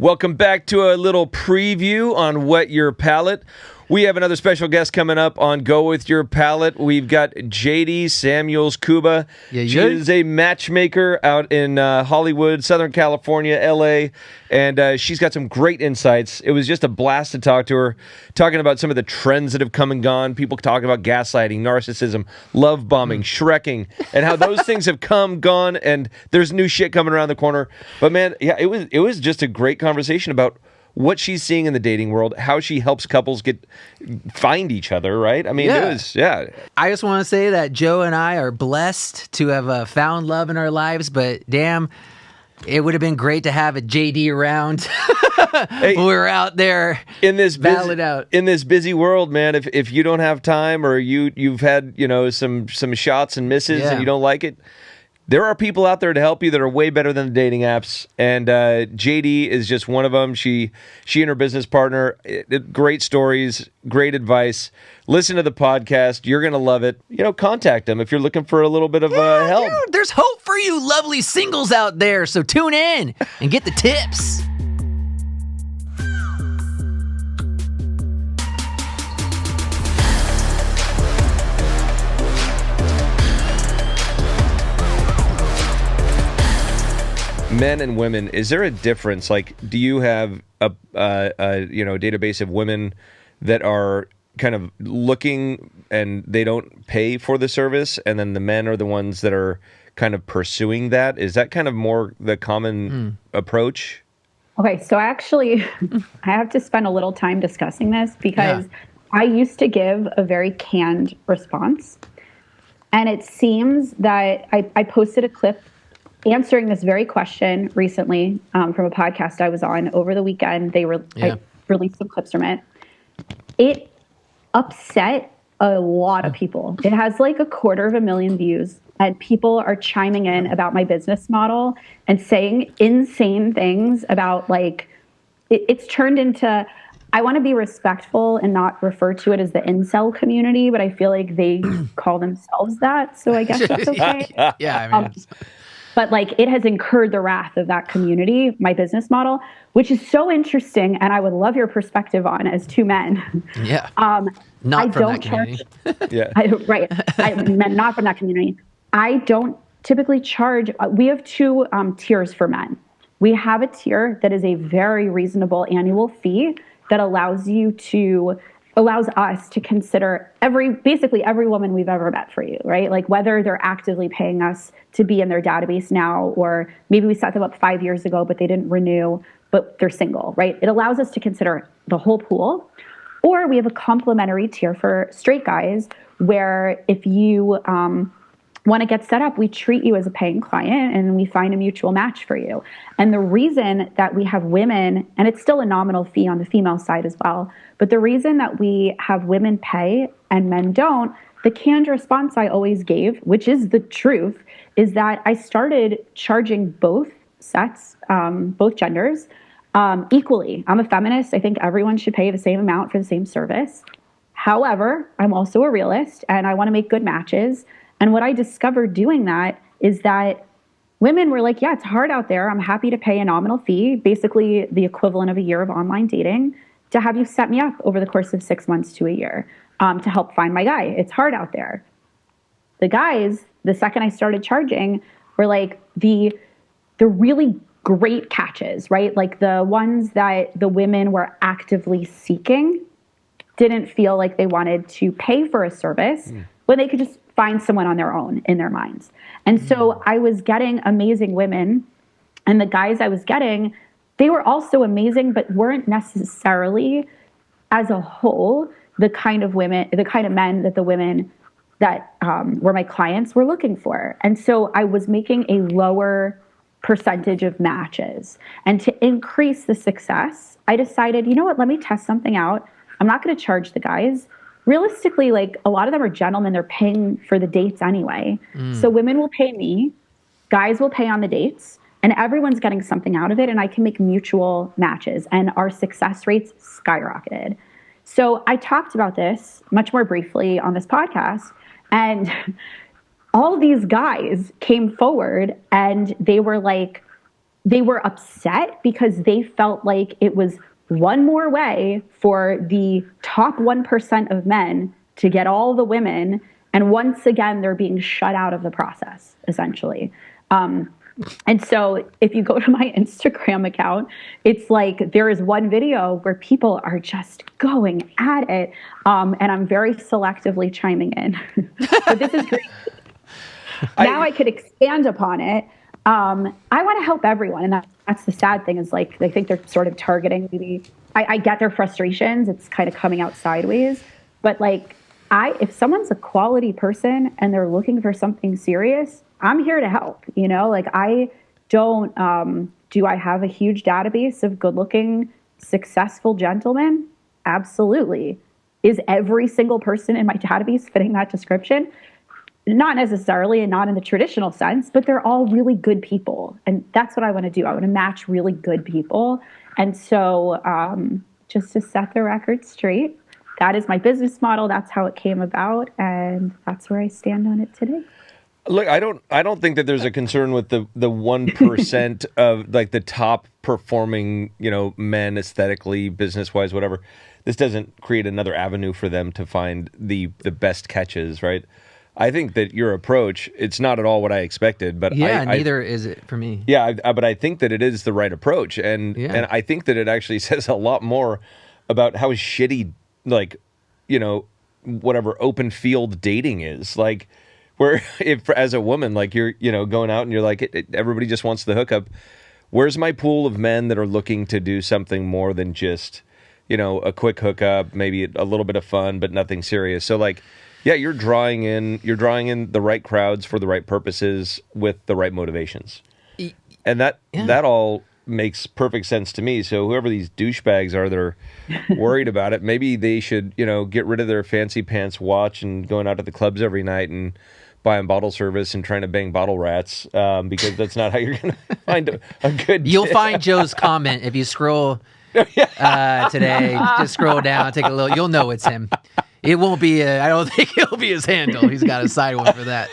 Welcome back to a little preview on Whet Your Palate. We have another special guest coming up on Go With Your Palate. We've got Jaydi Samuels Kuba. She is a matchmaker out in Hollywood, Southern California, LA, and she's got some great insights. It was just a blast to talk to her, talking about some of the trends that have come and gone. People talking about gaslighting, narcissism, love bombing, shrekking, and how those things have come, gone, and there's new shit coming around the corner. But man, yeah, it was just a great conversation about what she's seeing in the dating world, how she helps couples find each other, right? I mean, I just want to say that Joe and I are blessed to have found love in our lives, but damn, it would have been great to have a JD around when we were out there in this busy world, man. If you don't have time or you've had some shots and misses and you don't like it, there are people out there to help you that are way better than the dating apps, and JD is just one of them. She and her business partner, great stories, great advice. Listen to the podcast. You're going to love it. Contact them if you're looking for a little bit of help. Dude, there's hope for you lovely singles out there, so tune in and get the tips. Men and women, is there a difference? Like, do you have a database of women that are kind of looking and they don't pay for the service, and then the men are the ones that are kind of pursuing that? Is that kind of more the common approach? Okay, so actually, I have to spend a little time discussing this because I used to give a very canned response, and it seems that I posted a clip answering this very question recently from a podcast I was on over the weekend. I released some clips from it. It upset a lot of people. It has like 250,000 views, and people are chiming in about my business model and saying insane things about it's turned into, I want to be respectful and not refer to it as the incel community, but I feel like they call themselves that. So I guess that's okay. But it has incurred the wrath of that community, my business model, which is so interesting, and I would love your perspective on as two men. Yeah. Not from that community. Not from that community. I don't typically charge. We have two tiers for men. We have a tier that is a very reasonable annual fee that allows us to consider basically every woman we've ever met for you, right? Like whether they're actively paying us to be in their database now, or maybe we set them up 5 years ago, but they didn't renew, but they're single, right? It allows us to consider the whole pool. Or we have a complimentary tier for straight guys where if you want to get set up, we treat you as a paying client and we find a mutual match for you. And the reason that we have women, and it's still a nominal fee on the female side as well, but the reason that we have women pay and men don't, the canned response I always gave, which is the truth, is that I started charging both sets, both genders, equally. I'm a feminist. I think everyone should pay the same amount for the same service. However, I'm also a realist and I want to make good matches. And what I discovered doing that is that women were like, yeah, it's hard out there. I'm happy to pay a nominal fee, basically the equivalent of a year of online dating, to have you set me up over the course of 6 months to a year to help find my guy. It's hard out there. The guys, the second I started charging, were like the really great catches, right? Like the ones that the women were actively seeking didn't feel like they wanted to pay for a service when they could just find someone on their own in their minds. And so I was getting amazing women, and the guys I was getting, they were also amazing, but weren't necessarily as a whole the kind of men that the women that were my clients were looking for. And so I was making a lower percentage of matches. And to increase the success, I decided, you know what, let me test something out. I'm not going to charge the guys. Realistically, a lot of them are gentlemen. They're paying for the dates anyway. So women will pay me, guys will pay on the dates, and everyone's getting something out of it, and I can make mutual matches, and our success rates skyrocketed. So I talked about this much more briefly on this podcast, and all these guys came forward and they were like, they were upset because they felt like it was one more way for the top 1% of men to get all the women. And once again, they're being shut out of the process, essentially. And so if you go to my Instagram account, it's like there is one video where people are just going at it. And I'm very selectively chiming in. But this is great. Now I could expand upon it. I want to help everyone. And that's the sad thing, is like, I think they're sort of targeting maybe, I get their frustrations. It's kind of coming out sideways. But like, if someone's a quality person and they're looking for something serious, I'm here to help. You know, like I don't, do I have a huge database of good looking, successful gentlemen? Absolutely. Is every single person in my database fitting that description? Not necessarily, and not in the traditional sense, but they're all really good people. And that's what I want to do. I want to match really good people. And so just to set the record straight, that is my business model. That's how it came about. And that's where I stand on it today. Look, I don't think that there's a concern with the 1% of like the top performing, men aesthetically, business wise, whatever. This doesn't create another avenue for them to find the best catches, right? I think that your approach, it's not at all what I expected, but neither is it for me. Yeah, but I think that it is the right approach, and I think that it actually says a lot more about how shitty, like, whatever open field dating is. Like, where if as a woman, like you're, going out and you're like, everybody just wants the hookup. Where's my pool of men that are looking to do something more than just, a quick hookup, maybe a little bit of fun, but nothing serious. So like, yeah, you're drawing in the right crowds for the right purposes with the right motivations. And that all makes perfect sense to me. So whoever these douchebags are that are worried about it, maybe they should, get rid of their fancy pants watch and going out to the clubs every night and buying bottle service and trying to bang bottle rats, because that's not how you're going to find a good... You'll find Joe's comment if you scroll today. Just scroll down, take a little... You'll know it's him. It won't be. I don't think it'll be his handle. He's got a side one for that.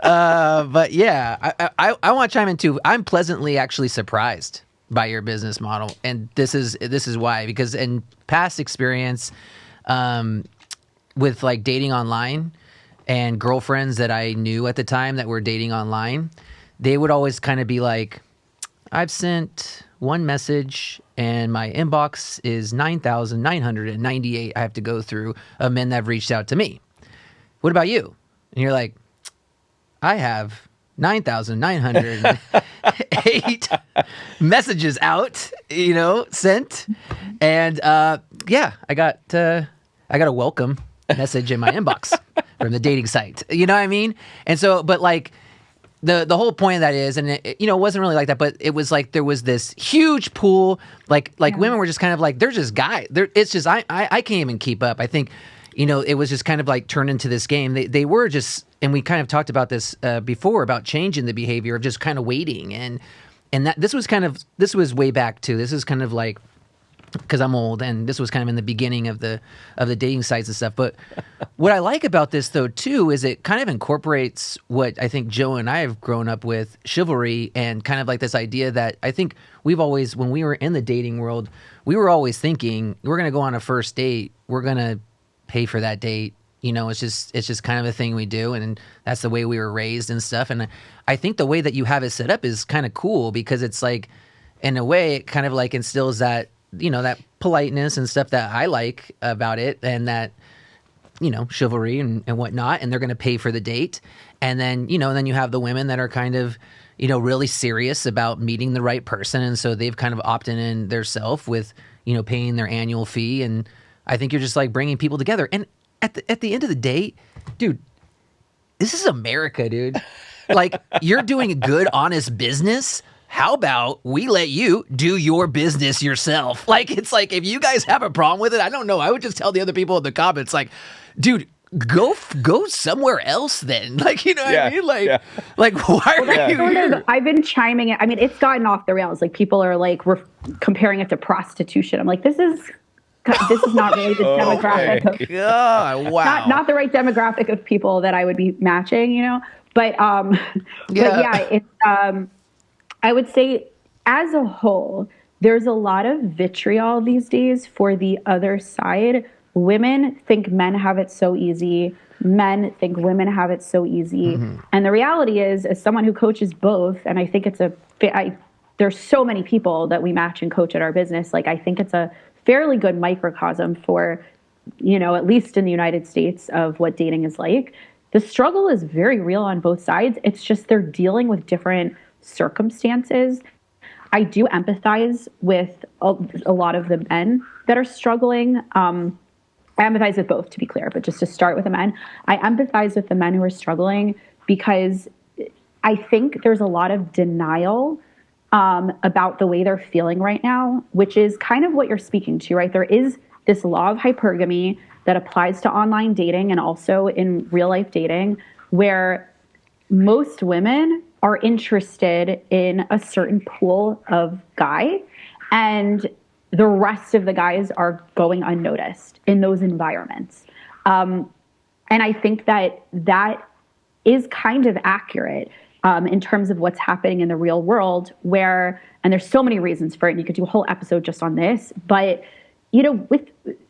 But yeah, I want to chime in too. I'm pleasantly actually surprised by your business model, and this is why. Because in past experience, with like dating online and girlfriends that I knew at the time that were dating online, they would always kind of be like, "I've sent one message and my inbox is 9,998 I have to go through of men that have reached out to me. What about you?" And you're like, "I have 9,908 messages out, sent." And I got a welcome message in my inbox from the dating site. You know what I mean? And so, but like, The whole point of that is, and it wasn't really like that, but it was like there was this huge pool, like women were just kind of like, they're just guys. It's just I can't even keep up. I think, it was just kind of like turned into this game. They were just, and we kind of talked about this before about changing the behavior of just kind of waiting, and that this was way back too. This is kind of like, because I'm old, and this was kind of in the beginning of the dating sites and stuff. But what I like about this, though, too, is it kind of incorporates what I think Joe and I have grown up with, chivalry, and kind of like this idea that I think we've always, when we were in the dating world, we were always thinking, we're going to go on a first date, we're going to pay for that date. It's just kind of a thing we do, and that's the way we were raised and stuff. And I think the way that you have it set up is kind of cool, because it's like, in a way, it kind of like instills that, that politeness and stuff that I like about it, and that, chivalry and whatnot, and they're going to pay for the date. And then, then you have the women that are kind of, really serious about meeting the right person. And so they've kind of opted in their self with, paying their annual fee. And I think you're just like bringing people together. And at the end of the day, dude, this is America, dude. Like, you're doing a good, honest business. How about we let you do your business yourself? Like, it's like, if you guys have a problem with it, I don't know. I would just tell the other people in the comments, like, dude, go somewhere else then. Like, what I mean? Like, why are you here? I've been chiming it. I mean, it's gotten off the rails. Like, people are like, we're comparing it to prostitution. I'm like, this is not really the demographic. Okay. God, wow. Not the right demographic of people that I would be matching, But it's, I would say as a whole, there's a lot of vitriol these days for the other side. Women think men have it so easy. Men think women have it so easy. And the reality is, as someone who coaches both, and I think there's so many people that we match and coach at our business. Like, I think it's a fairly good microcosm for, at least in the United States, of what dating is like. The struggle is very real on both sides. It's just they're dealing with different circumstances. I do empathize with a lot of the men that are struggling. I empathize with both, to be clear, but just to start with the men, I empathize with the men who are struggling because I think there's a lot of denial about the way they're feeling right now, which is kind of what you're speaking to, right? There is this law of hypergamy that applies to online dating and also in real life dating, where most women are interested in a certain pool of guy, and the rest of the guys are going unnoticed in those environments. And I think that is kind of accurate in terms of what's happening in the real world, and there's so many reasons for it, and you could do a whole episode just on this, but with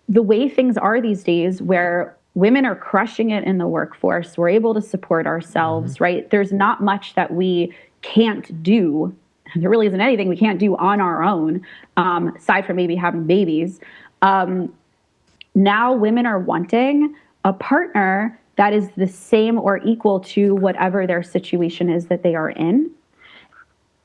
the way things are these days, where women are crushing it in the workforce, we're able to support ourselves, right? There's not much that we can't do. There really isn't anything we can't do on our own, aside from maybe having babies. Now women are wanting a partner that is the same or equal to whatever their situation is that they are in.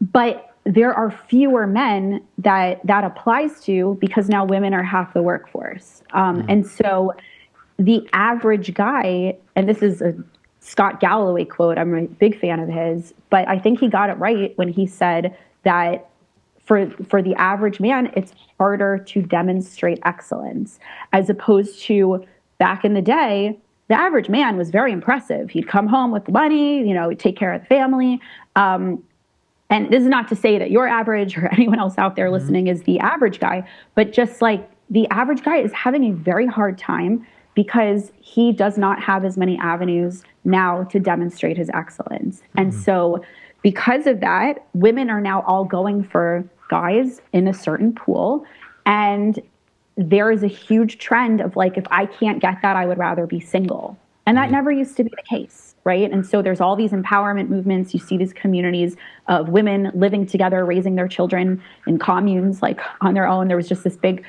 But there are fewer men that applies to, because now women are half the workforce. And so the average guy, and this is a Scott Galloway quote, I'm a big fan of his, but I think he got it right when he said that for the average man, it's harder to demonstrate excellence, as opposed to back in the day, the average man was very impressive. He'd come home with the money, he'd take care of the family. And this is not to say that your average or anyone else out there listening is the average guy, but just like the average guy is having a very hard time because he does not have as many avenues now to demonstrate his excellence. And so because of that, women are now all going for guys in a certain pool. And there is a huge trend of like, if I can't get that, I would rather be single. And that never used to be the case, right? And so there's all these empowerment movements. You see these communities of women living together, raising their children in communes, like on their own. There was just this big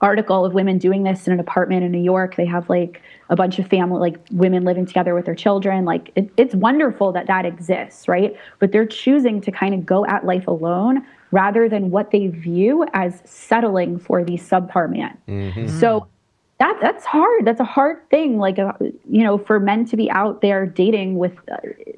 article of women doing this in an apartment in New York. They have like a bunch of family, like women living together with their children. Like it's wonderful that exists, right? But they're choosing to kind of go at life alone rather than what they view as settling for the subpar man. So that's hard. That's a hard thing, like, for men to be out there dating with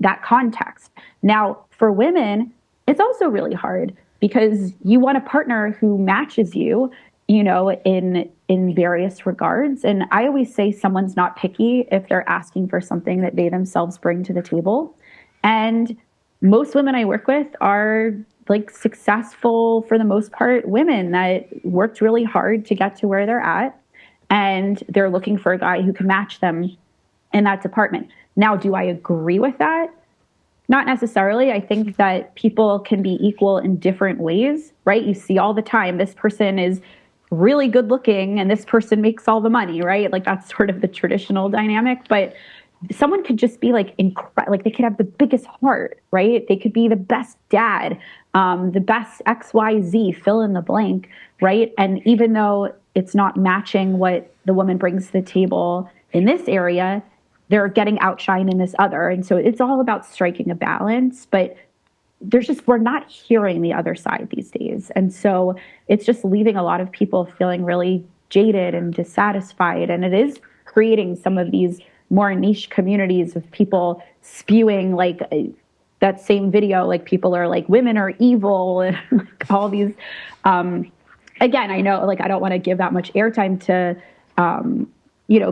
that context. Now, for women, it's also really hard because you want a partner who matches you, in various regards. And I always say someone's not picky if they're asking for something that they themselves bring to the table. And most women I work with are like successful, for the most part, women that worked really hard to get to where they're at. And they're looking for a guy who can match them in that department. Now, do I agree with that? Not necessarily. I think that people can be equal in different ways, right? You see all the time, this person is really good looking and this person makes all the money, right? Like that's sort of the traditional dynamic. But someone could just be like like they could have the biggest heart, right? They could be the best dad, the best XYZ, fill in the blank, right? And even though it's not matching what the woman brings to the table in this area, they're getting outshined in this other. And so it's all about striking a balance, but we're not hearing the other side these days. And so it's just leaving a lot of people feeling really jaded and dissatisfied. And it is creating some of these more niche communities of people spewing like that same video, like people are like, women are evil and like all these, again, I know, like, I don't want to give that much airtime to,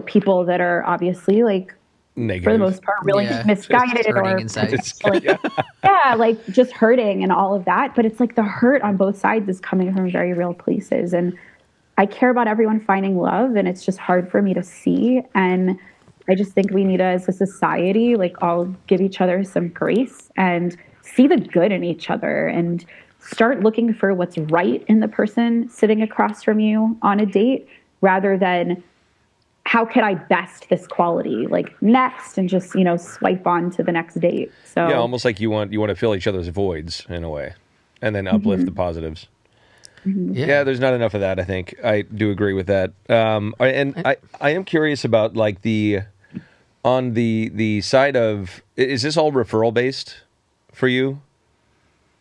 people that are obviously like, negative, for the most part, really misguided or like just hurting and all of that. But it's like the hurt on both sides is coming from very real places. And I care about everyone finding love, and it's just hard for me to see. And I just think we need, as a society, like all give each other some grace and see the good in each other and start looking for what's right in the person sitting across from you on a date rather than how could I best this quality, like next, and just, swipe on to the next date. So yeah, almost like you want to fill each other's voids in a way and then uplift the positives. Yeah, there's not enough of that, I think. I do agree with that. I am curious about like on the side of, is this all referral based for you?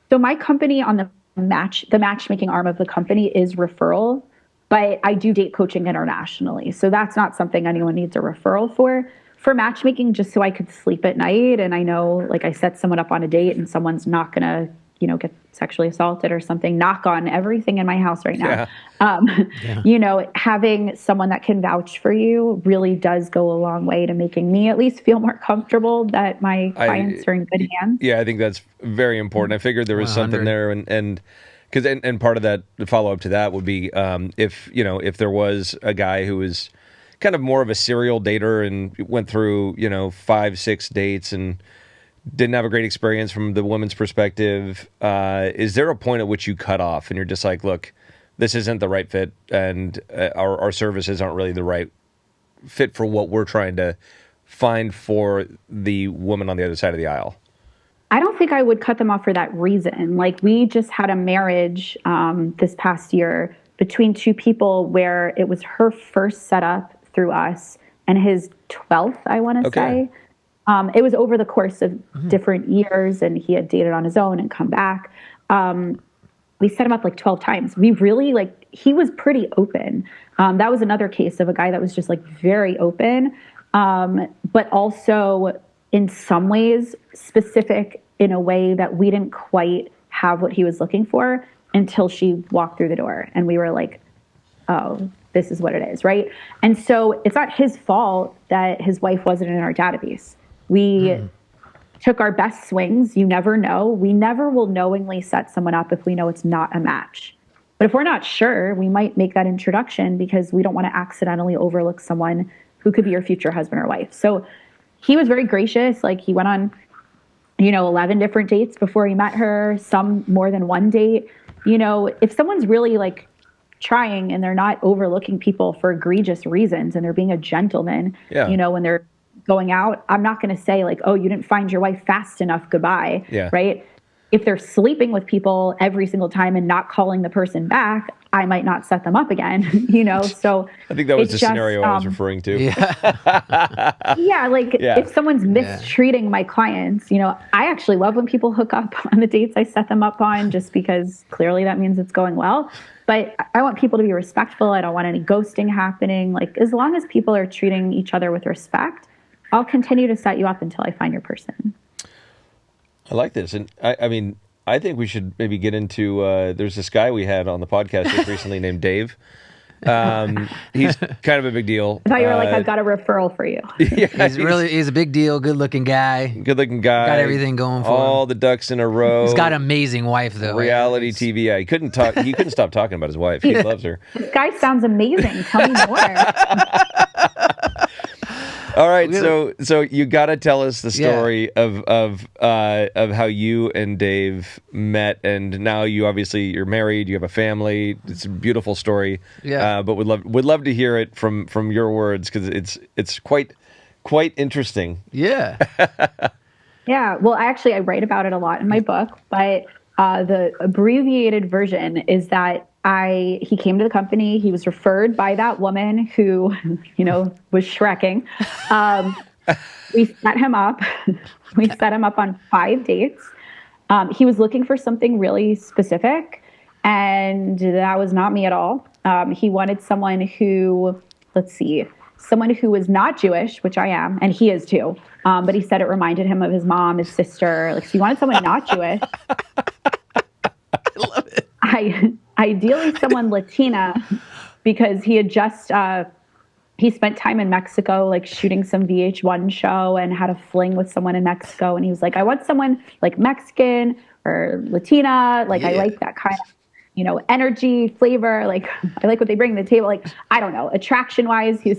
So my company on the matchmaking arm of the company is referral, but I do date coaching internationally. So that's not something anyone needs a referral for. For matchmaking, just so I could sleep at night and I know, like, I set someone up on a date and someone's not going to, get sexually assaulted or something, knock on everything in my house right now. Having someone that can vouch for you really does go a long way to making me at least feel more comfortable that my clients are in good hands. Yeah, I think that's very important. I figured there was something there, and part of that, the follow up to that would be if there was a guy who was kind of more of a serial dater and went through 5-6 dates and didn't have a great experience from the woman's perspective, is there a point at which you cut off and you're just like, look, this isn't the right fit, and our services aren't really the right fit for what we're trying to find for the woman on the other side of the aisle? I don't think I would cut them off for that reason. Like, we just had a marriage this past year between two people where it was her first setup through us and his 12th, I want to say. It was over the course of different years, and he had dated on his own and come back. We set him up like 12 times. We really, he was pretty open. That was another case of a guy that was just very open, but also in some ways specific in a way that we didn't quite have what he was looking for until she walked through the door. And we were like, oh, this is what it is, right? And so it's not his fault that his wife wasn't in our database. We took our best swings. You never know. We never will knowingly set someone up if we know it's not a match. But if we're not sure, we might make that introduction because we don't want to accidentally overlook someone who could be your future husband or wife. So he was very gracious. He went on, 11 different dates before he met her, some more than one date. If someone's really trying and they're not overlooking people for egregious reasons and they're being a gentleman, when they're going out, I'm not going to say oh, you didn't find your wife fast enough, goodbye. Yeah. Right. If they're sleeping with people every single time and not calling the person back, I might not set them up again, so I think that was the scenario I was referring to. If someone's mistreating my clients, I actually love when people hook up on the dates I set them up on, just because clearly that means it's going well. But I want people to be respectful. I don't want any ghosting happening. As long as people are treating each other with respect, I'll continue to set you up until I find your person. I like this. And I think we should maybe get into, there's this guy we had on the podcast just recently named Dave. He's kind of a big deal. I thought you were I've got a referral for you. Yeah, he's a big deal. Good looking guy. Good looking guy. Got everything going for him. All the ducks in a row. He's got an amazing wife though. Reality TV. Yeah, he couldn't stop talking about his wife. He loves her. This guy sounds amazing. Tell me more. All right, so you got to tell us the story of how you and Dave met, and now you're married, you have a family. It's a beautiful story. Yeah. But would love to hear it from your words, because it's quite interesting. Yeah. Yeah. Well, I write about it a lot in my book, but the abbreviated version is that he came to the company. He was referred by that woman who, was shrekking. We set him up. We set him up on 5 dates. He was looking for something really specific, and that was not me at all. He wanted someone who, someone who was not Jewish, which I am, and he is too. But he said it reminded him of his mom, his sister. So he wanted someone not Jewish. I love it. Ideally someone Latina, because he had just he spent time in Mexico shooting some VH1 show and had a fling with someone in Mexico, and he was I want someone Mexican or Latina, I like that kind of energy, flavor, I like what they bring to the table, I don't know, attraction wise, he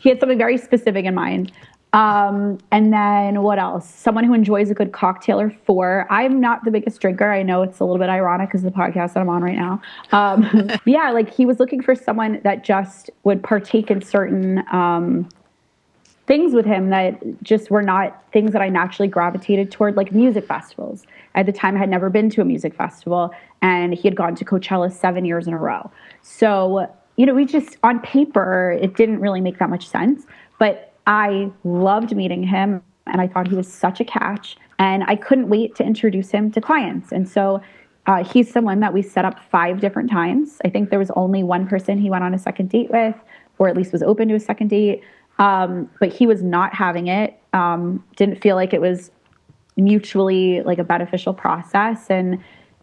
had something very specific in mind. And then what else? Someone who enjoys a good cocktail or 4. I'm not the biggest drinker. I know it's a little bit ironic because the podcast that I'm on right now. Yeah, like he was looking for someone that just would partake in certain things with him that just were not things that I naturally gravitated toward, like music festivals. At the time, I had never been to a music festival, and he had gone to Coachella 7 years in a row. So, we just, on paper, it didn't really make that much sense. But I loved meeting him, and I thought he was such a catch, and I couldn't wait to introduce him to clients. And so he's someone that we set up 5 different times. I think there was only one person he went on a second date with, or at least was open to a second date. But he was not having it, didn't feel like it was mutually like a beneficial process.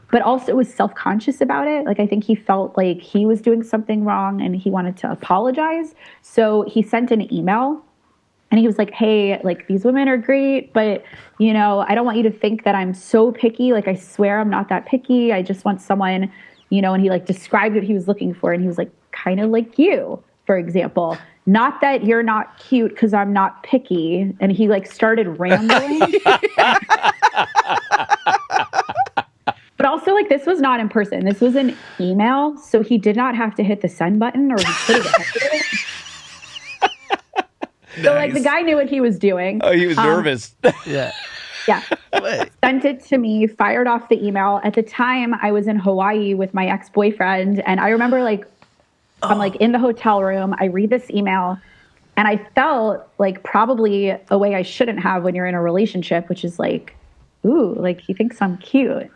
But also was self-conscious about it. Like, I think he felt like he was doing something wrong and he wanted to apologize. So he sent an email and he was like, hey, like, these women are great, but I don't want you to think that I'm so picky. Like, I swear I'm not that picky. I just want someone, and he like described what he was looking for. And he was like, kind of like you, for example. Not that you're not cute because I'm not picky. And he like started rambling. But also, like, this was not in person. This was an email. So he did not have to hit the send button, or he could have hit it. So like the guy knew what he was doing. Oh, he was nervous. Yeah. Yeah. Sent it to me, fired off the email. At the time, I was in Hawaii with my ex-boyfriend. And I remember I'm like in the hotel room. I read this email and I felt like probably a way I shouldn't have when you're in a relationship, which is like, ooh, like he thinks I'm cute,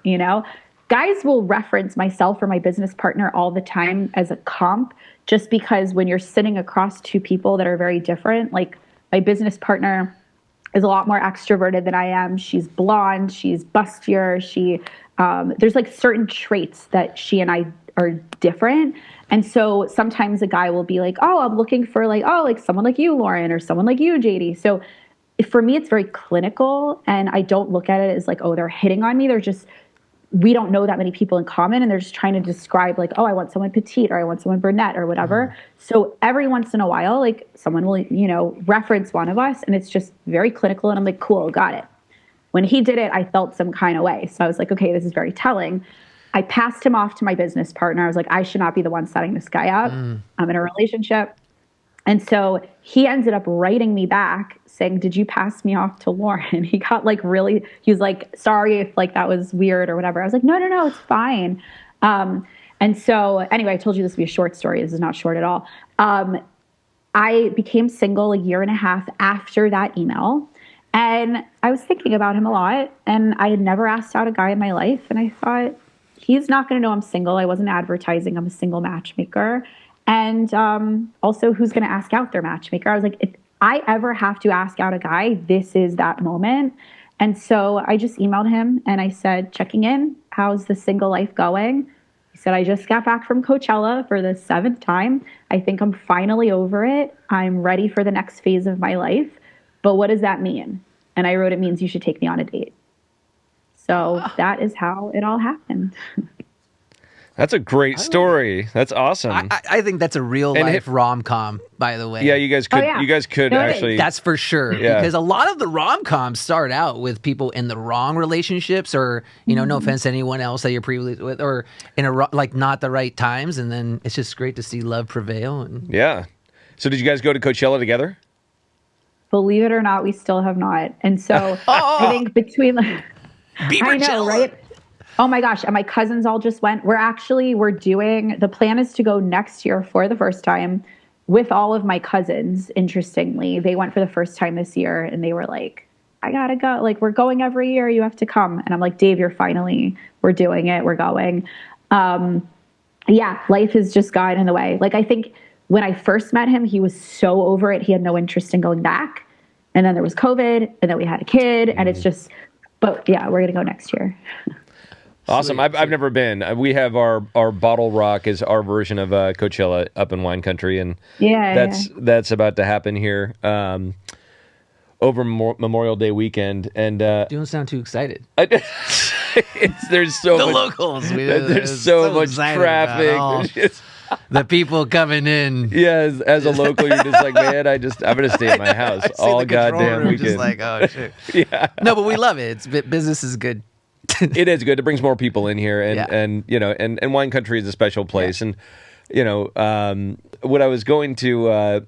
Guys will reference myself or my business partner all the time as a comp, just because when you're sitting across 2 people that are very different, like my business partner is a lot more extroverted than I am. She's blonde, she's bustier, there's like certain traits that she and I are different. And so sometimes a guy will be like, oh, I'm looking for like someone like you, Lauren, or someone like you, Jaydi. So for me, it's very clinical, and I don't look at it as like, oh, they're hitting on me. We don't know that many people in common, and they're just trying to describe like, oh, I want someone petite, or I want someone brunette, or whatever. Mm-hmm. So every once in a while, like someone will, reference one of us, and it's just very clinical. And I'm like, cool, got it. When he did it, I felt some kind of way. So I was like, okay, this is very telling. I passed him off to my business partner. I was like, I should not be the one setting this guy up. I'm in a relationship. And so he ended up writing me back saying, did you pass me off to Lauren? He got he was like, sorry if like that was weird or whatever. I was like, no, it's fine. And so anyway, I told you this would be a short story. This is not short at all. I became single a year and a half after that email. And I was thinking about him a lot, and I had never asked out a guy in my life. And I thought, he's not going to know I'm single. I wasn't advertising I'm a single matchmaker. And also, who's going to ask out their matchmaker? I was like, if I ever have to ask out a guy, this is that moment. And so I just emailed him and I said, checking in, how's the single life going? He said, I just got back from Coachella for the 7th time. I think I'm finally over it. I'm ready for the next phase of my life. But what does that mean? And I wrote, it means you should take me on a date. So that is how it all happened. That's a great story. That's awesome. I think that's a real life rom-com, by the way. Yeah, you guys could. You guys could actually. That's for sure. Yeah. Because a lot of the rom-coms start out with people in the wrong relationships, or no offense to anyone else that you're previously with, or in a like not the right times, and then it's just great to see love prevail. Yeah. So did you guys go to Coachella together? Believe it or not, we still have not. And so I think between I know, right? Oh my gosh. And my cousins all just went. We're doing, the plan is to go next year for the first time with all of my cousins. Interestingly, they went for the first time this year, and they were like, I gotta go. Like, we're going every year. You have to come. And I'm like, Dave, we're doing it. We're going. Yeah, life has just gotten in the way. Like, I think when I first met him, he was so over it. He had no interest in going back. And then there was COVID, and then we had a kid, and it's just, but yeah, we're going to go next year. Awesome. I've never been. We have our Bottle Rock is our version of Coachella up in wine country, and that's about to happen here over Memorial Day weekend. And you don't sound too excited. There's so the much, locals. There's so much traffic. the people coming in. Yeah, as a local, you're just like, man, I'm going to stay at my house all goddamn weekend. Just like, oh shit. Yeah. No, but we love it. Business is good. It is good. It brings more people in here, and you know, and wine country is a special place. And you know, what I was going to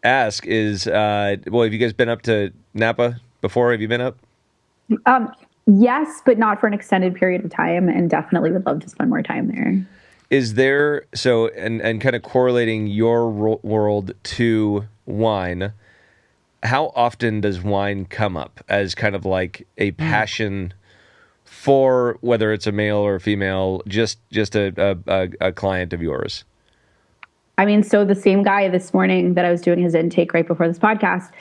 ask is, have you guys been up to Napa before? Have you been up? Yes, but not for an extended period of time, and definitely would love to spend more time there. Is there and kind of correlating your world to wine? How often does wine come up as kind of like a passion? For whether it's a male or a female, just a client of yours? I mean, so the same guy this morning that I was doing his intake right before this podcast,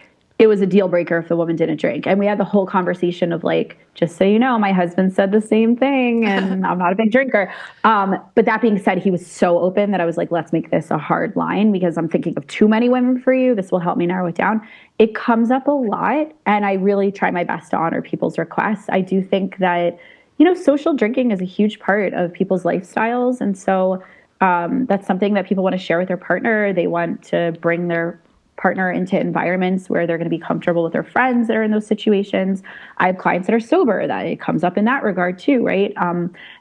it was a deal breaker if the woman didn't drink. And we had the whole conversation of like, just so you know, my husband said the same thing and I'm not a big drinker. But that being said, he was so open that I was like, let's make this a hard line because I'm thinking of too many women for you. This will help me narrow it down. It comes up a lot and I really try my best to honor people's requests. I do think that, you know, social drinking is a huge part of people's lifestyles. And so that's something that people want to share with their partner. They want to bring their partner into environments where they're going to be comfortable with their friends that are in those situations. I have clients that are sober that it comes up in that regard too, right?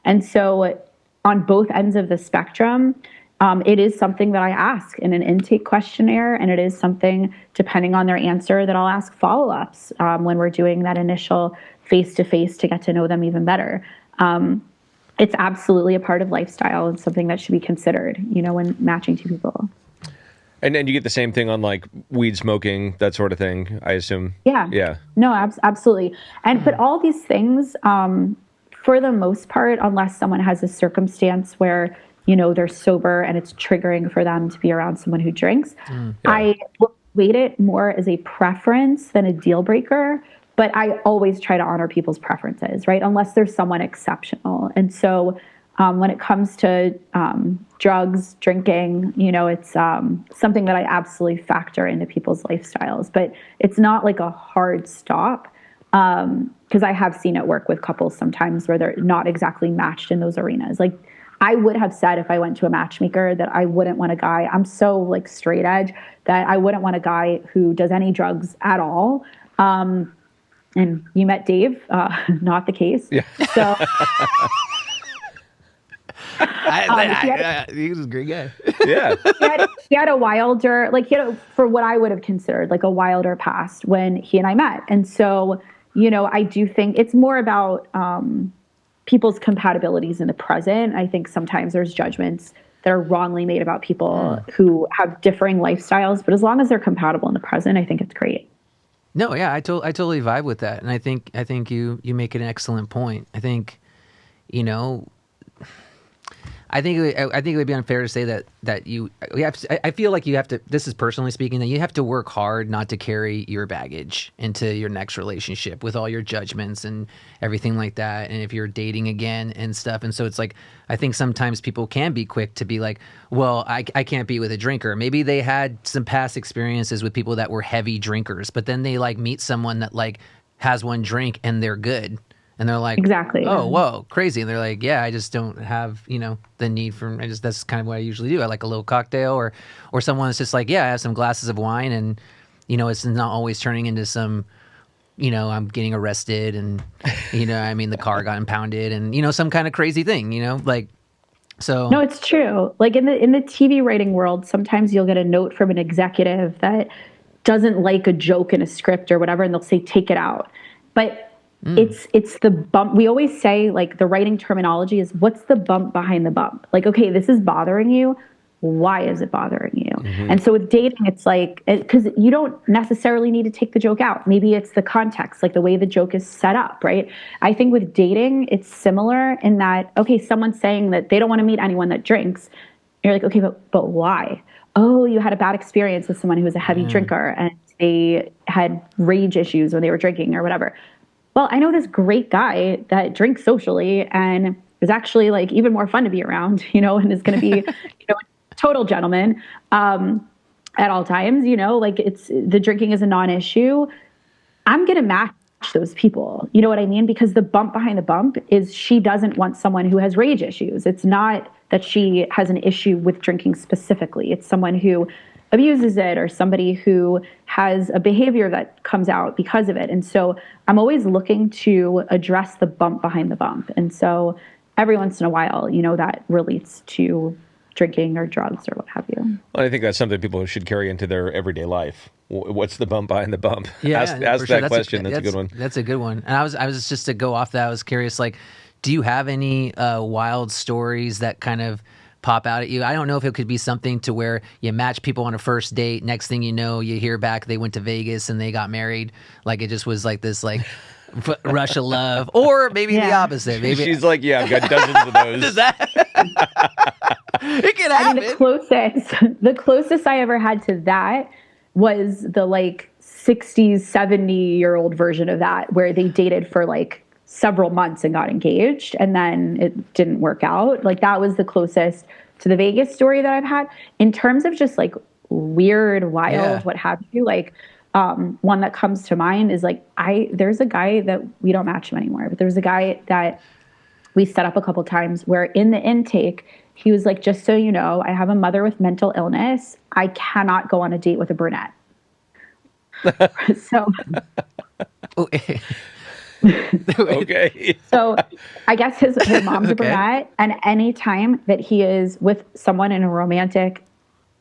And so on both ends of the spectrum, it is something that I ask in an intake questionnaire, and it is something, depending on their answer, that I'll ask follow-ups when we're doing that initial face-to-face to get to know them even better. It's absolutely a part of lifestyle and something that should be considered, you know, when matching two people. And you get the same thing on like weed smoking, that sort of thing, I assume. Yeah. No, absolutely. But all these things, for the most part, unless someone has a circumstance where, you know, they're sober and it's triggering for them to be around someone who drinks, I will weight it more as a preference than a deal breaker. But I always try to honor people's preferences, right? Unless there's someone exceptional. And so when it comes to drugs, drinking, you know, it's something that I absolutely factor into people's lifestyles. But it's not like a hard stop because I have seen it work with couples sometimes where they're not exactly matched in those arenas. Like I would have said if I went to a matchmaker that I wouldn't want a guy. I'm so like straight edge that I wouldn't want a guy who does any drugs at all. And you met Dave, not the case. Yeah. So he was a great guy. Yeah. He had a wilder, like for what I would have considered like a wilder past when he and I met. And so, you know, I do think it's more about people's compatibilities in the present. I think sometimes there's judgments that are wrongly made about people who have differing lifestyles, but as long as they're compatible in the present, I think it's great. No, yeah, I totally vibe with that, and I think you make an excellent point. I think, you know, I think it would be unfair to say that you have to, I feel like you have to. This is personally speaking, that you have to work hard not to carry your baggage into your next relationship with all your judgments and everything like that. And if you're dating again and stuff, and so it's like I think sometimes people can be quick to be like, well, I can't be with a drinker. Maybe they had some past experiences with people that were heavy drinkers, but then they like meet someone that like has one drink and they're good. And they're like, exactly. Oh, whoa, crazy. And they're like, yeah, I just don't have, you know, the need for, that's kind of what I usually do. I like a little cocktail or someone that's just like, yeah, I have some glasses of wine and, you know, it's not always turning into some, you know, I'm getting arrested and, you know, I mean, the car got impounded and, you know, some kind of crazy thing, you know, like, so. No, it's true. Like in the TV writing world, sometimes you'll get a note from an executive that doesn't like a joke in a script or whatever, and they'll say, take it out. But it's the bump. We always say, like, the writing terminology is, what's the bump behind the bump? Like, okay, this is bothering you. Why is it bothering you? Mm-hmm. And so with dating, it's like, because you don't necessarily need to take the joke out. Maybe it's the context, like the way the joke is set up, right? I think with dating, it's similar in that, okay, someone's saying that they don't want to meet anyone that drinks. You're like, okay, but why? Oh, you had a bad experience with someone who was a heavy drinker and they had rage issues when they were drinking or whatever. Well, I know this great guy that drinks socially and is actually like even more fun to be around, you know, and is going to be, you know, a total gentleman at all times, you know, like the drinking is a non-issue. I'm going to match those people. You know what I mean? Because the bump behind the bump is she doesn't want someone who has rage issues. It's not that she has an issue with drinking specifically. It's someone who abuses it or somebody who has a behavior that comes out because of it. And so I'm always looking to address the bump behind the bump. And so every once in a while, that relates to drinking or drugs or what have you. Well, I think that's something people should carry into their everyday life. What's the bump behind the bump? Yeah, ask sure. that question. That's a good one. That's a good one. And I was just to go off that, I was curious, like, do you have any wild stories that kind of pop out at you? I don't know if it could be something to where you match people on a first date. Next thing you know, you hear back they went to Vegas and they got married. Like it just was like this rush of love, or maybe the opposite. Maybe she's like, yeah, I've got dozens of those. Does that? It can happen. I mean, the closest I ever had to that was the 60s, 70-year-old version of that, where they dated for several months and got engaged, and then it didn't work out. That was the closest to the Vegas story that I've had. In terms of just weird, wild, what have you, one that comes to mind is there's a guy that we don't match him anymore, but there's a guy that we set up a couple times where in the intake, he was like, just so you know, I have a mother with mental illness. I cannot go on a date with a brunette. So... Okay. So I guess his mom's a brunette, and any time that he is with someone in a romantic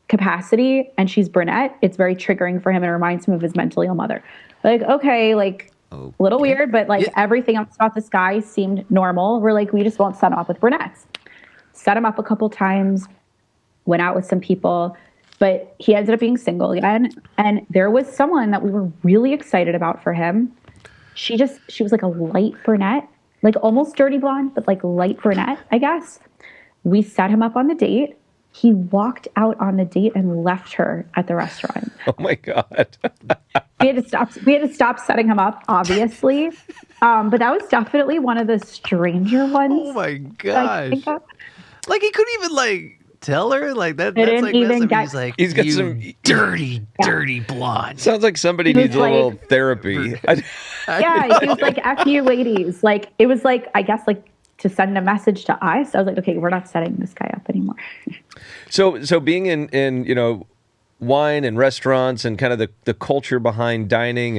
capacity and she's brunette, it's very triggering for him and reminds him of his mentally ill mother. Okay, a little weird, but everything else about this guy seemed normal. We're we just won't set him up with brunettes. Set him up a couple times, went out with some people, but he ended up being single again. And there was someone that we were really excited about for him. She was a light brunette, almost dirty blonde, but light brunette, I guess. We set him up on the date. He walked out on the date and left her at the restaurant. Oh my God. We had to stop setting him up, obviously. But that was definitely one of the stranger ones. Oh my gosh. He couldn't even tell her that. He's got some dirty blonde. Sounds like somebody needs a little therapy. Yeah, he was F you ladies. It was I guess to send a message to us. I was okay, we're not setting this guy up anymore. So being in wine and restaurants and kind of the culture behind dining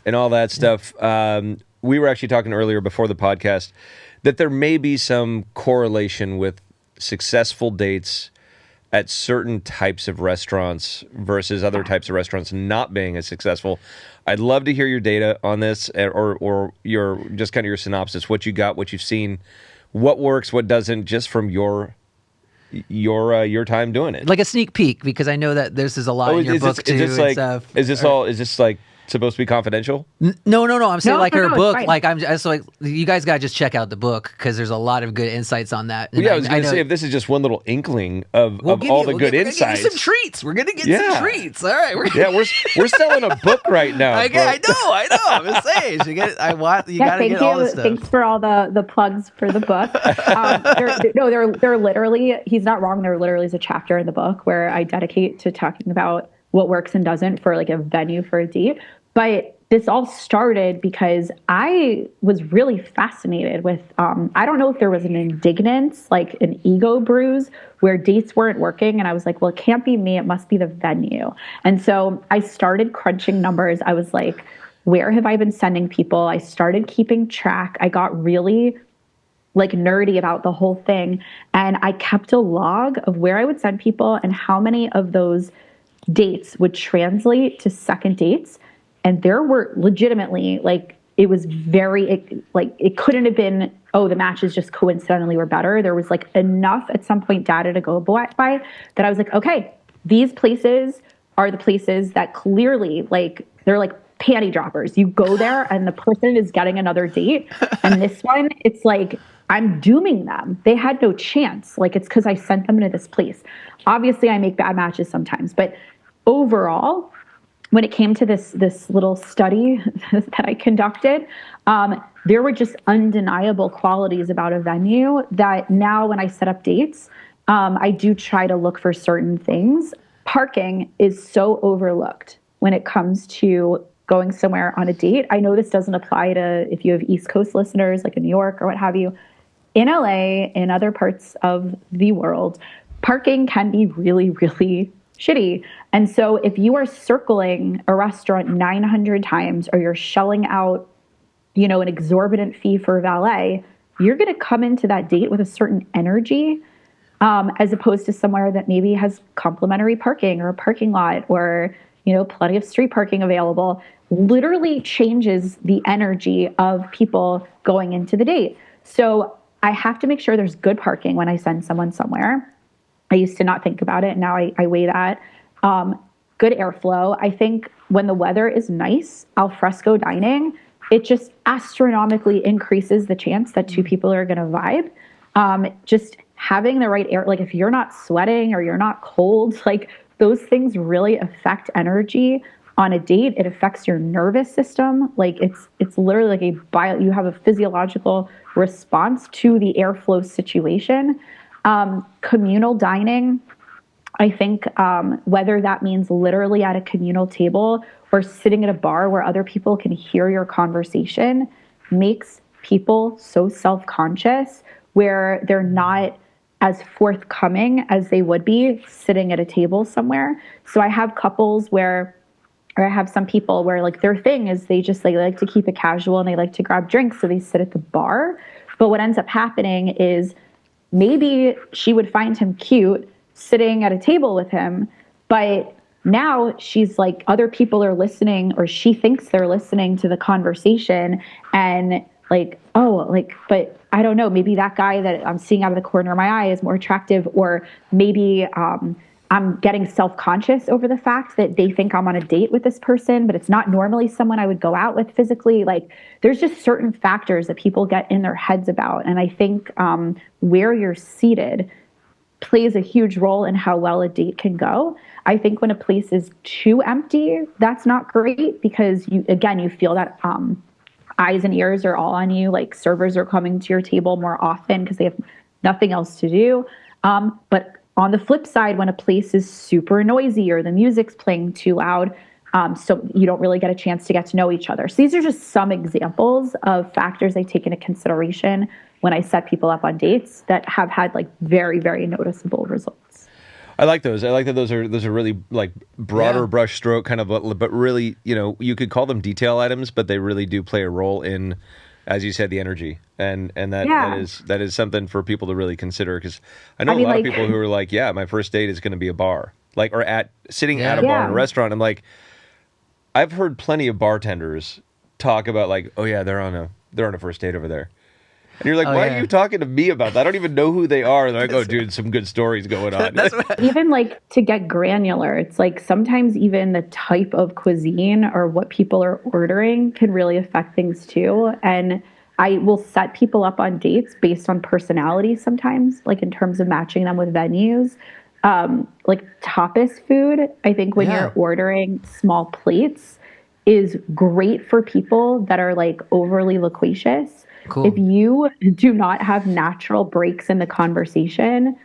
and all that stuff, we were actually talking earlier before the podcast that there may be some correlation with successful dates at certain types of restaurants versus other types of restaurants not being as successful. I'd love to hear your data on this, or your just kind of your synopsis, what you got, what you've seen, what works, what doesn't, just from your time doing it. Like a sneak peek, because I know that this is a lot in your book too. Is this supposed to be confidential? No. I'm saying her book. Right. You guys got to just check out the book because there's a lot of good insights on that. Well, I was going to say, if this is just one little inkling of all the good insights. We're going to get you some treats. We're going to get some treats. All right. We're selling a book right now. I know. I'm just saying. You got to get all this stuff. Thanks for all the plugs for the book. They're literally, he's not wrong. There literally is a chapter in the book where I dedicate to talking about what works and doesn't for a venue for a date. But this all started because I was really fascinated with, I don't know if there was an indignance, an ego bruise where dates weren't working. And I was well, it can't be me. It must be the venue. And so I started crunching numbers. I was where have I been sending people? I started keeping track. I got really nerdy about the whole thing. And I kept a log of where I would send people and how many of those dates would translate to second dates. And there were legitimately it was very it couldn't have been, the matches just coincidentally were better. There was enough at some point data to go by that I was okay, these places are the places that clearly they're panty droppers. You go there and the person is getting another date. And this one, it's I'm dooming them. They had no chance. It's because I sent them to this place. Obviously, I make bad matches sometimes, but overall, when it came to this little study that I conducted, there were just undeniable qualities about a venue that now when I set up dates, I do try to look for certain things. Parking is so overlooked when it comes to going somewhere on a date. I know this doesn't apply to if you have East Coast listeners, in New York or what have you. in LA, in other parts of the world, parking can be really, really shitty. And so if you are circling a restaurant 900 times or you're shelling out, an exorbitant fee for valet, you're going to come into that date with a certain energy, as opposed to somewhere that maybe has complimentary parking or a parking lot or, plenty of street parking available. Literally changes the energy of people going into the date. So I have to make sure there's good parking when I send someone somewhere. I used to not think about it. Now I weigh that. Good airflow. I think when the weather is nice, al fresco dining, it just astronomically increases the chance that two people are going to vibe. Just having the right air, like if you're not sweating or you're not cold, like those things really affect energy on a date. It affects your nervous system. Like it's literally like you have a physiological response to the airflow situation. Communal dining, I think, whether that means literally at a communal table or sitting at a bar where other people can hear your conversation, makes people so self-conscious where they're not as forthcoming as they would be sitting at a table somewhere. So I have couples or I have some people where like their thing is they like to keep it casual and they like to grab drinks, so they sit at the bar. But what ends up happening is maybe she would find him cute sitting at a table with him, but now she's like, other people are listening, or she thinks they're listening to the conversation, and like, oh, like, but I don't know, maybe that guy that I'm seeing out of the corner of my eye is more attractive, or maybe I'm getting self-conscious over the fact that they think I'm on a date with this person, but it's not normally someone I would go out with physically. Like, there's just certain factors that people get in their heads about. And I think where you're seated plays a huge role in how well a date can go. I think when a place is too empty, that's not great, because you feel that eyes and ears are all on you. Like, servers are coming to your table more often because they have nothing else to do. But on the flip side, when a place is super noisy or the music's playing too loud, so you don't really get a chance to get to know each other. So these are just some examples of factors I take into consideration when I set people up on dates that have had like very, very noticeable results. I like those. I like that those are really like broader brush stroke kind of, but really, you could call them detail items, but they really do play a role in, as you said, the energy, and that is something for people to really consider, because I know a lot of people who are like, yeah, my first date is going to be a bar, like, or sitting at a bar in a restaurant. I'm like, I've heard plenty of bartenders talk about like, oh yeah, they're on a first date over there. And you're like, why are you talking to me about that? I don't even know who they are. And they're like, oh, dude, some good stories going on. Even like, to get granular, it's like sometimes even the type of cuisine or what people are ordering can really affect things too. And I will set people up on dates based on personality sometimes, like in terms of matching them with venues. Like tapas food, I think when you're ordering small plates is great for people that are like overly loquacious. Cool. If you do not have natural breaks in the conversation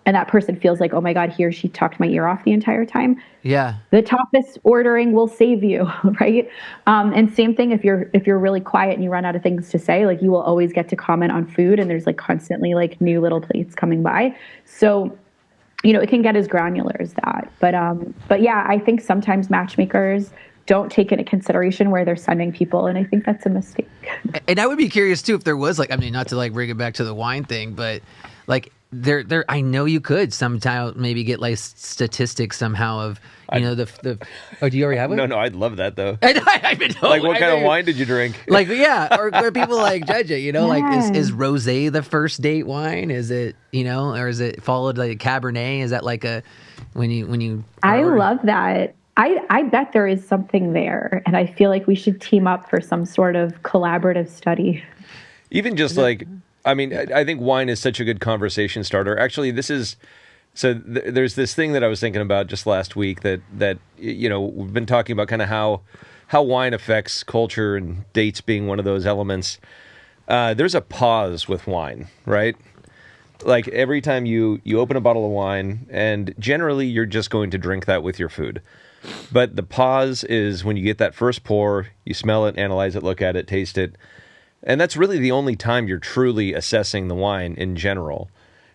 and that person feels like, oh my God, he or she talked my ear off the entire time. Yeah. The tapas ordering will save you, right? And same thing if you're really quiet and you run out of things to say, like you will always get to comment on food, and there's like constantly like new little plates coming by. So, it can get as granular as that. But yeah, I think sometimes matchmakers don't take into consideration where they're sending people, and I think that's a mistake. And I would be curious too if there was like, I mean, not to like bring it back to the wine thing, but like there I know you could sometime maybe get like statistics somehow of the oh, do you already have one? No, I'd love that though. I know, like, what kind of wine did you drink? Like, yeah, or where people like judge it, like is rosé the first date wine? Is it, or is it followed like a Cabernet? Is that like a when you I love that. I bet there is something there, and I feel like we should team up for some sort of collaborative study. Even just like, I mean, I think wine is such a good conversation starter. Actually, there's this thing that I was thinking about just last week that we've been talking about kind of how wine affects culture, and dates being one of those elements. There's a pause with wine, right? Like every time you open a bottle of wine, and generally you're just going to drink that with your food. But the pause is when you get that first pour, you smell it, analyze it, look at it, taste it, And that's really the only time you're truly assessing the wine in general.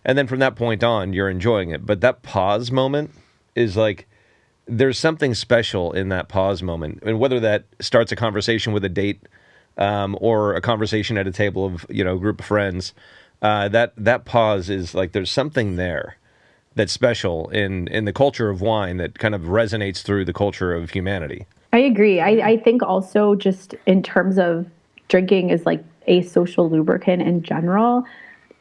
And then from that point on, you're enjoying it. But that pause moment is like, there's something special in that pause moment. And whether that starts a conversation with a date or a conversation at a table of, a group of friends, that pause is like, there's something there that's special in the culture of wine that kind of resonates through the culture of humanity. I agree. I think also just in terms of drinking is like a social lubricant in general.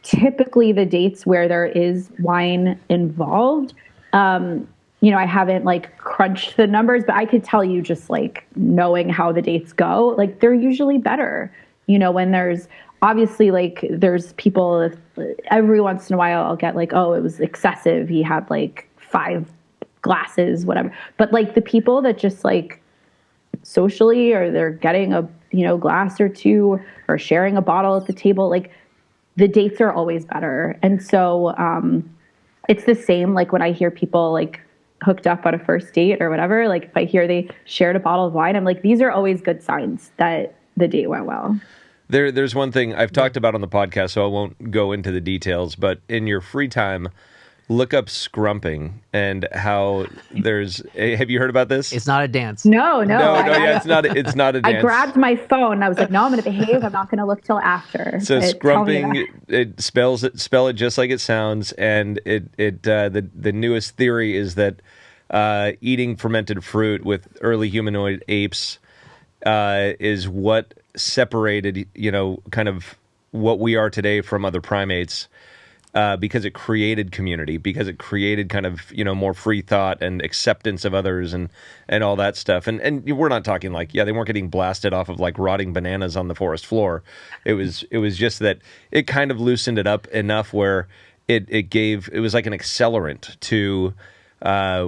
Typically the dates where there is wine involved, I haven't like crunched the numbers, but I could tell you just like knowing how the dates go, like they're usually better, when there's obviously like there's people every once in a while I'll get like, oh, it was excessive. He had like 5 glasses, whatever. But like the people that just like socially, or they're getting a, glass or 2 or sharing a bottle at the table, like the dates are always better. And so it's the same like when I hear people like hooked up on a first date or whatever, like if I hear they shared a bottle of wine, I'm like, these are always good signs that the date went well. There's one thing I've talked about on the podcast, so I won't go into the details, but in your free time, look up Scrumping and how have you heard about this? It's not a dance. No, it's not a dance. I grabbed my phone. I was like, no, I'm going to behave. I'm not going to look till after. So Scrumping, spell it just like it sounds. And the newest theory is that eating fermented fruit with early humanoid apes is what separated, kind of what we are today from other primates. Because it created community, because it created kind of, more free thought and acceptance of others and all that stuff. And we're not talking like, they weren't getting blasted off of like rotting bananas on the forest floor. It was just that it kind of loosened it up enough where it was like an accelerant to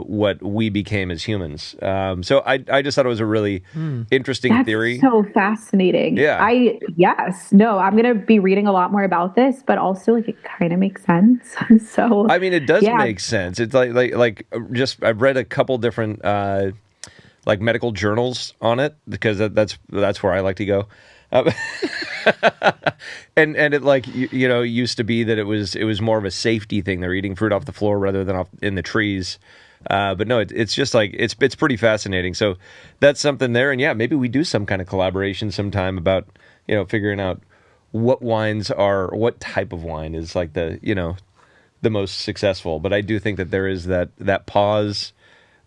what we became as humans. So I just thought it was a really interesting theory. So fascinating. Yeah. I'm going to be reading a lot more about this, but also like it kind of makes sense. So I mean, it does make sense. It's like just I've read a couple different like medical journals on it because that's where I like to go. And it like used to be that it was more of a safety thing. They're eating fruit off the floor rather than off in the trees. But no, it's just like it's pretty fascinating. So that's something there. And maybe we do some kind of collaboration sometime about figuring out what wines are, what type of wine is like the most successful. But I do think that there is that pause,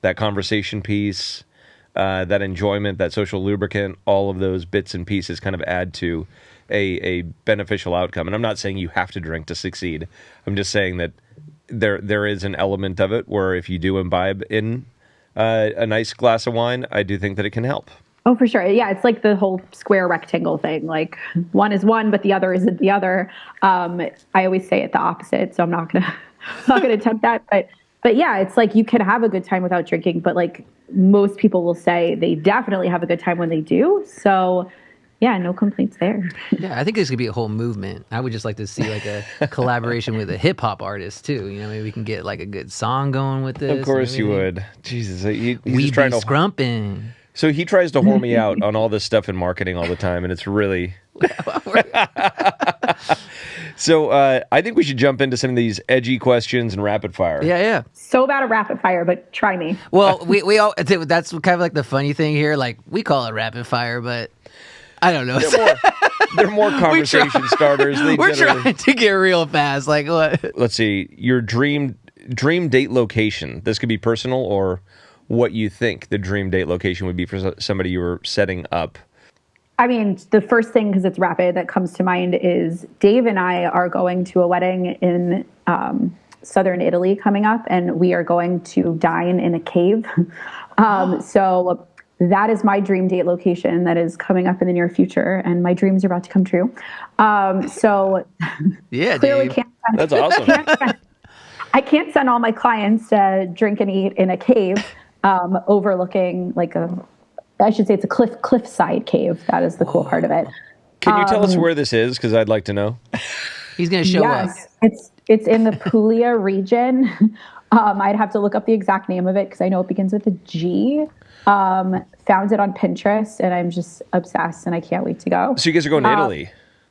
that conversation piece. That enjoyment, that social lubricant, all of those bits and pieces kind of add to a beneficial outcome. And I'm not saying you have to drink to succeed. I'm just saying that there is an element of it where if you do imbibe in a nice glass of wine, I do think that it can help. Oh, for sure. Yeah, it's like the whole square rectangle thing. Like one is one, but the other isn't the other. I always say it the opposite, so I'm not gonna attempt that. But yeah, it's like you can have a good time without drinking, but like most people will say they definitely have a good time when they do. So yeah, no complaints there. Yeah, I think this could be a whole movement. I would just like to see like a collaboration with a hip hop artist too. Maybe we can get like a good song going with this. Of course you would. Jesus, he's we trying be to scrumping. So he tries to whore me out on all this stuff in marketing all the time, and it's really. So I think we should jump into some of these edgy questions and rapid fire. Yeah. So bad at rapid fire, but try me. Well, we all that's kind of like the funny thing here. Like we call it rapid fire, but I don't know. They're more conversation starters. We're trying to get real fast. Like what? Let's see. Your dream date location. This could be personal or what you think the dream date location would be for somebody you were setting up. I mean, the first thing, because it's rapid, that comes to mind is Dave and I are going to a wedding in southern Italy coming up, and we are going to dine in a cave. So that is my dream date location that is coming up in the near future, and my dreams are about to come true. So yeah, clearly Dave. That's awesome. I can't send all my clients to drink and eat in a cave overlooking like I should say it's a cliffside cave. That is the cool part of it. Can you tell us where this is? Because I'd like to know. He's going to show up. Yes, it's in the Puglia region. I'd have to look up the exact name of it because I know it begins with a G. Found it on Pinterest, and I'm just obsessed, and I can't wait to go. So you guys are going to Italy?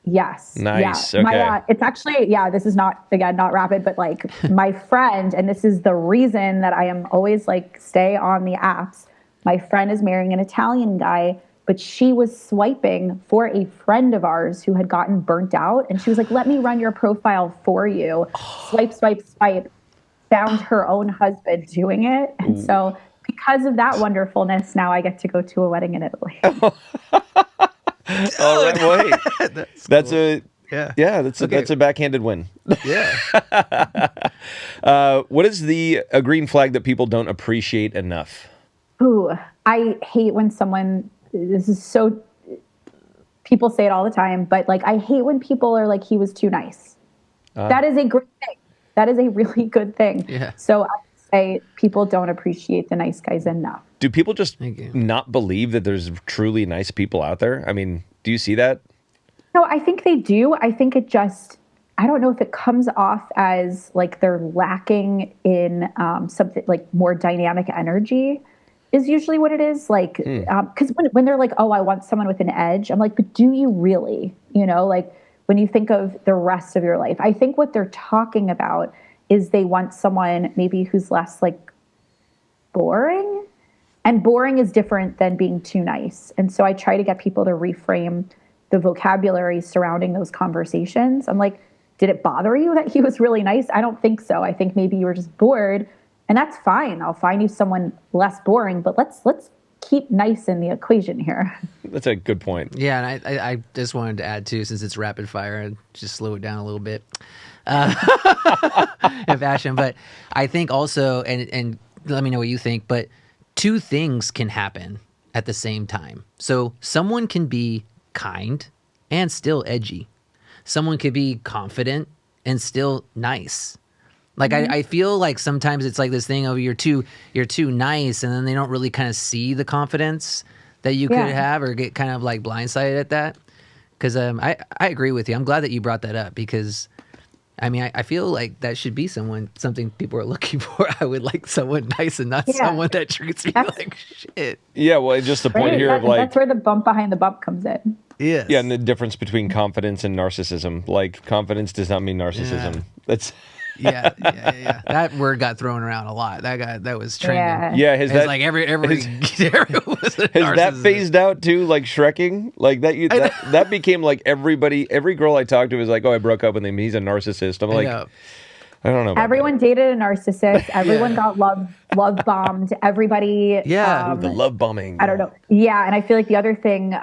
Yes. Nice. Yeah. Okay. It's actually, this is not, again, not rapid, but like my friend, and this is the reason that I am always like, stay on the apps. My friend is marrying an Italian guy, but she was swiping for a friend of ours who had gotten burnt out. And she was like, let me run your profile for you. Swipe, swipe, swipe. Found her own husband doing it. And so because of that wonderfulness, now I get to go to a wedding in Italy. All right, wait. That's cool. That's a backhanded win. Yeah. What is a green flag that people don't appreciate enough? Ooh, I hate when someone, people say it all the time, but like, I hate when people are like, he was too nice. That is a great thing. That is a really good thing. Yeah. So I would say people don't appreciate the nice guys enough. Do people just not believe that there's truly nice people out there? I mean, do you see that? No, I think they do. I think it just, I don't know if it comes off as like they're lacking in something like more dynamic energy is usually what it is. Like, because when they're like, oh, I want someone with an edge, I'm like, but do you really? Like when you think of the rest of your life, I think what they're talking about is they want someone maybe who's less like boring. And boring is different than being too nice. And so I try to get people to reframe the vocabulary surrounding those conversations. I'm like, did it bother you that he was really nice? I don't think so. I think maybe you were just bored, and that's fine. I'll find you someone less boring, but let's keep nice in the equation here. That's a good point. Yeah, and I just wanted to add too, since it's rapid fire, and just slow it down a little bit in fashion. But I think also, and let me know what you think, but two things can happen at the same time. So someone can be kind and still edgy. Someone could be confident and still nice. Like I feel like sometimes it's like this thing of you're too nice, and then they don't really kind of see the confidence that you could have, or get kind of like blindsided at that. Because I agree with you. I'm glad that you brought that up, because I mean, I feel like that should be something people are looking for. I would like someone nice and not someone that treats me like shit. Yeah, well, just the point here of like... That's where the bump behind the bump comes in. Yes. Yeah, and the difference between confidence and narcissism. Like, confidence does not mean narcissism. Yeah. That's... Yeah. That word got thrown around a lot. That was trending. Yeah, has that phased out too? Like Shrekking, like that became like every girl I talked to was like, oh, I broke up with him. He's a narcissist. I'm like, I don't know. Everyone dated a narcissist. Everyone got love bombed. Everybody. The love bombing. I don't know. Yeah, and I feel like the other thing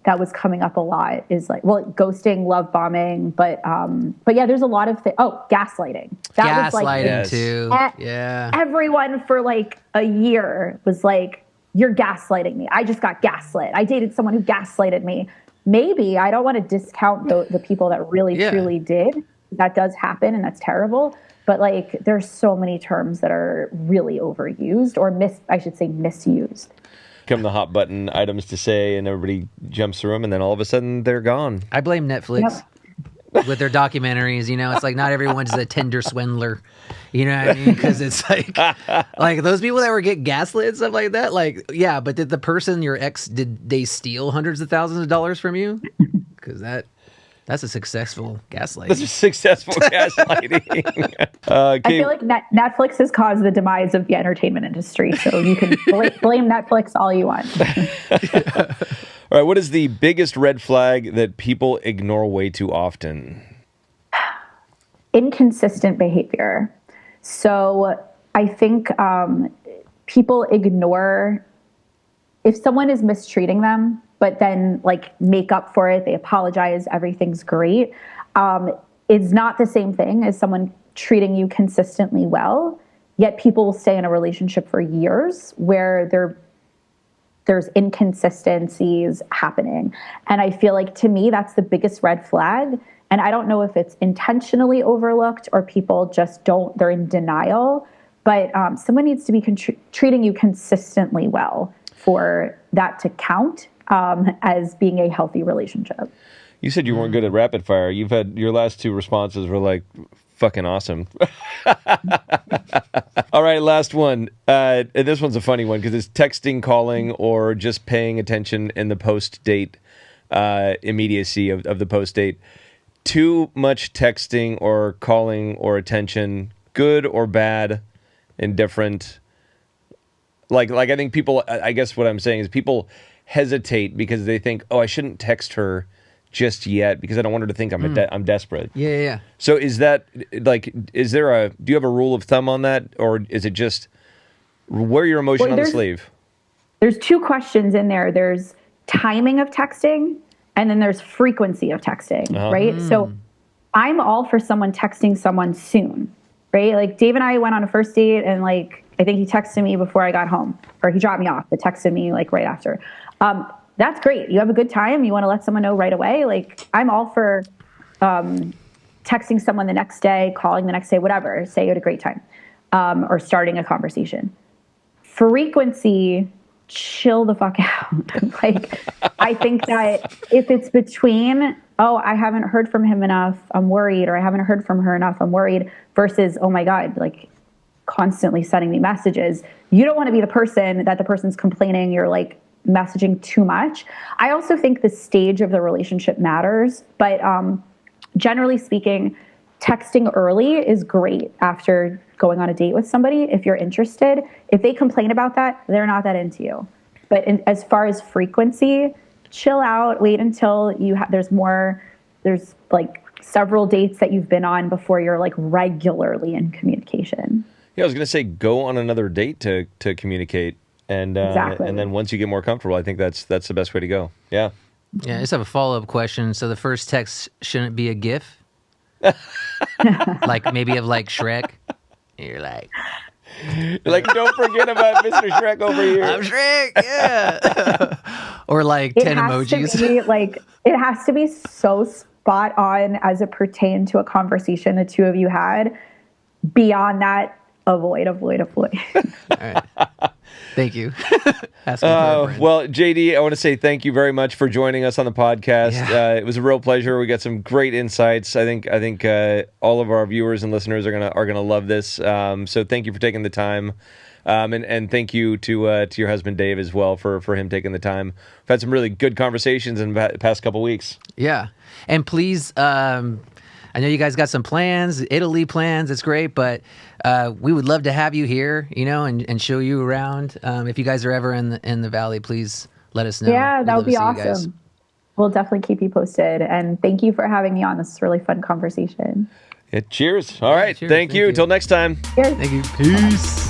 that was coming up a lot is like, well, ghosting, love bombing, but yeah, there's a lot of gaslighting. That was like too. Everyone for like a year was like, you're gaslighting me. I just got gaslit. I dated someone who gaslighted me. Maybe I don't want to discount the people that really truly did. That does happen, and that's terrible. But like, there's so many terms that are really overused, or misused. Come the hot button items to say, and everybody jumps through them, and then all of a sudden they're gone. I blame Netflix with their documentaries. It's like not everyone's a Tinder swindler. You know what I mean? Because it's like those people that were get gaslit and stuff like that. Like, yeah, but did the person, your ex, did they steal hundreds of thousands of dollars from you? Because that's a successful gaslighting. That's a successful gaslighting. I feel like Netflix has caused the demise of the entertainment industry, so you can blame Netflix all you want. All right, what is the biggest red flag that people ignore way too often? Inconsistent behavior. So I think people ignore if someone is mistreating them, but then like make up for it, they apologize, everything's great. It's not the same thing as someone treating you consistently well, yet people will stay in a relationship for years where there's inconsistencies happening. And I feel like, to me, that's the biggest red flag. And I don't know if it's intentionally overlooked or people just they're in denial, but someone needs to be treating you consistently well for that to count as being a healthy relationship. You said you weren't good at rapid fire. You've had your last two responses were like fucking awesome. All right, last one. And this one's a funny one because it's texting, calling, or just paying attention in the post-date immediacy of the post date. Too much texting or calling or attention, good or bad, indifferent. Like I think people, I guess what I'm saying is people hesitate because they think, oh, I shouldn't text her just yet because I don't want her to think I'm desperate. Yeah. So is that like, do you have a rule of thumb on that, or is it just wear your emotion on the sleeve? There's two questions in there. There's timing of texting, and then there's frequency of texting, right? So I'm all for someone texting someone soon, right? Like Dave and I went on a first date, and like I think he texted me before I got home, or he dropped me off, but texted me like right after. That's great. You have a good time. You want to let someone know right away. Like I'm all for texting someone the next day, calling the next day, whatever. Say you had a great time, or starting a conversation. Frequency, chill the fuck out. Like, I think that if it's between, oh, I haven't heard from him enough, I'm worried, or I haven't heard from her enough, I'm worried, versus, oh my God, like constantly sending me messages. You don't want to be the person that the person's complaining you're like messaging too much. I also think the stage of the relationship matters, but generally speaking, texting early is great after going on a date with somebody if you're interested. If they complain about that, they're not that into you. But as far as frequency, chill out, wait until there's like several dates that you've been on before you're like regularly in communication. Yeah, I was going to say go on another date to communicate, and exactly. And then once you get more comfortable, I think that's the best way to go. Yeah. Yeah, I just have a follow-up question. So the first text shouldn't be a GIF? Like maybe of like Shrek? You're like, don't forget about Mr. Shrek over here. I'm Shrek, yeah. Or like 10 emojis. It has to be so spot on as it pertained to a conversation the two of you had. Beyond that, avoid. All right. Thank you. Well, JD, I want to say thank you very much for joining us on the podcast. Yeah. It was a real pleasure. We got some great insights. I think all of our viewers and listeners are gonna love this. So thank you for taking the time, and thank you to your husband Dave as well for him taking the time. We've had some really good conversations in the past couple weeks. Yeah, and please. I know you guys got some plans, Italy plans. It's great, but we would love to have you here, and show you around. If you guys are ever in the Valley, please let us know. Yeah, that would be awesome. We'll definitely keep you posted. And thank you for having me on. This is a really fun conversation. Yeah, cheers. All right. Cheers. Thank you. Until next time. Cheers. Thank you. Peace.